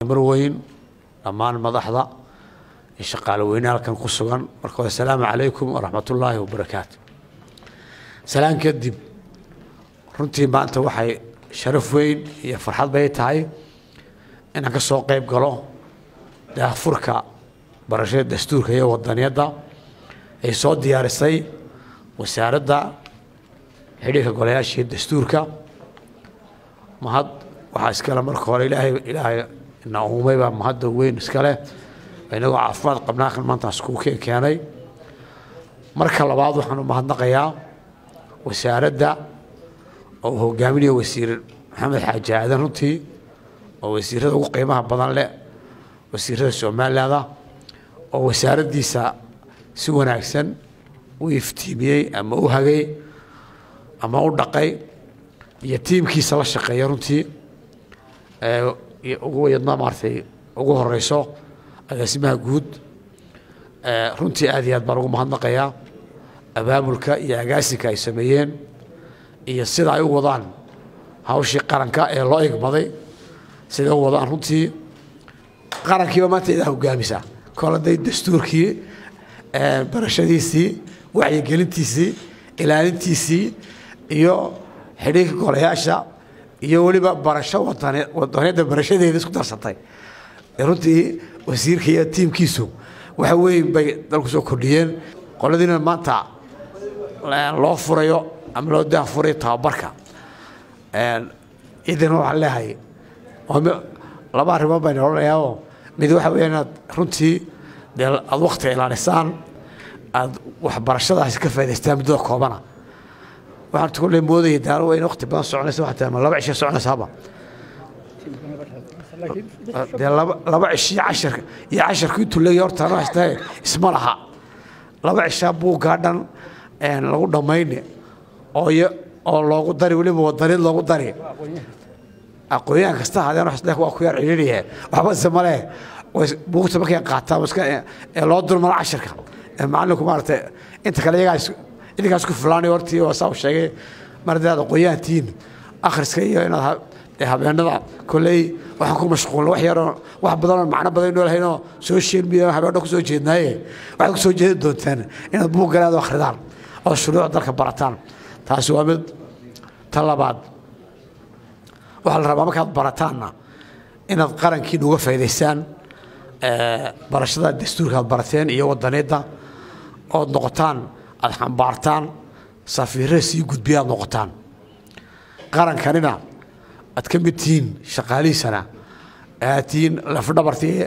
مروين أمان مضحضة الشقال وينال كان قصوان مركز السلام عليكم ورحمة الله وبركاته. سلام كدب runtii maanta waxay sharaf weyn iyo farxad bay tahay in ka soo qayb galo daahfurka barashada dastuurka iyo wadaniyada ay soo diyaarisay wasaaradda xiriirka golayaasha dastuurka mahad waxa iskala marka hore ilaahay naumay ba mahad weyn iskale inagu caafimaad qabnaa maanta isku keenay marka labaad waxaan u mahadnaqayaa wasaaradda oo hogaamiye wasiir maxamed xaaji aadan runtii oo wasiirada ugu qiimaha badan leh wasiirada Soomaaliya oo wasaaraddiisa si wanaagsan u iftiimiyay ama u hagay ama u dhaqay iyo tiimkiisa la shaqeeyay runtii ugu wayadna maartay ugu horeyso agaasimaha guud runtii aad iyo aad baan ugu mahadnaqayaa abaabulka iyo agaasinka ay sameeyeen iyo sida ay u wadaan hawshii qaranka ee loo igmaday sida u wadaan runtii qarankiiba maanta idaa hogaamisa koladay dastuurkii barashadiisii wacyigelintiisii ilaalintiisii iyo xidhiidhka golayaasha iyo weliba barasho wadaniyada barashadeeda isku darsatay runtii wasiirka iyo tiimkiisu waxa weyn bay dalku soo kordhiyeen qoladiina maanta loo furayo أما لو ده فريق تابركة إذا هو عليه لا بعرف ما بين ولا ياو مدوح وينا رنتي الوقت إلى لسان وحبر الشدة كيف يستعمل كوبنا وعن تقول لي مودي دارو وين وقت بس سعنا سواحد ما لا بعيش سعنا سابا لا بعيش 10 كنت اللي يورتنا استاي اسمه لها لا بعيش أبو قادن لو دميني oo loogu dari waliba wadanid loogu dari aqoonyahan kasta hadaan wax isla ku yar ciriiriye waxba samale buugta markay qaataa waska ee loo dulmar 10ka macalinku maartay inta kale iyaga isku fulaanay hortii oo soo sheegay mardaada aqoonyahantiin akhriska iyo inaad habeenada kulay waxa ku mashquul wax yar wax badan macna badan inoo lahayno social media habeenada ku soo jeednaaye waxa ku soo jeedi doontaan inaad buug garaad akhridaan oo shuruuc dalka barataan taas waa mid talabaad waxa la rabaa markaad barataanna inaad qarankiina uga faa'iideystaan barashada dastuurka aad barateen iyo wadaniyada oo noqotaan aad xambaartaan safiirro sii gudbiyaad noqotaan qarankanina aad ka mid tihiin shaqaalihiisana aatiin lafdhabartii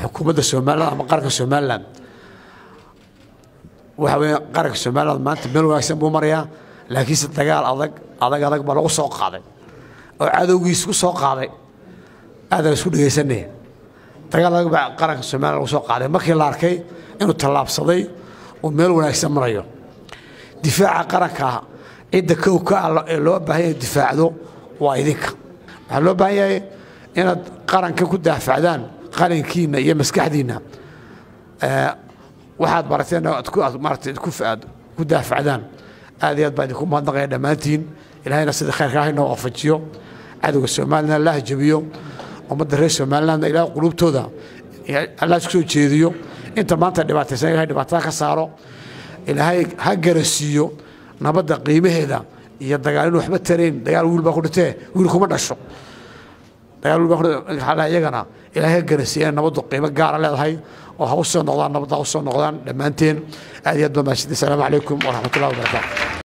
xukuumadda Soomaaliland ama qaranka Soomaaliland وحوي قرق السومالي ما أنت بنو أحسن بومريا لكن ستجعل أذق بلغ سوق هذا أو عدو يسوق سوق هذا هذا يسوق يسنى تجعل قرق السومالي وسوق هذا ما كي لاركي إنه طلاب صدي وملو أحسن مريا دفاع قرقها إذا كوكا اللو بهي الدفاع ذو وايدك اللو بهي إن قرن كود دافع دان قرن كينا يمسك حدينا waxaad barateen aad martay ku faad ku daafacdaan aad iyo aad baan ku mahadnaqayaa dhamaantiin ilaahayna sida khayrka ah inoo wafajiyo cadawga Soomaaliland Allah jabiyo ummadda reer Soomaaliland ilaa qulubtooda Allah isku soo jeediyo inta maanta dhibaataysan ilaahay dhibaatada ka saaro ilaahay ha garasiyo nabadda qiimaheeda iyo dagaalin waxba tareen dagaal wiil baa ku dhintay wiil kuma dhasho dagaal wiil baa ku dhintay iyagana ilaahay garasiyo nabaddu qiimo gaar ah leedahay وهو الصنع نبض الصنع دمانتين. السلام عليكم ورحمة الله وبركاته.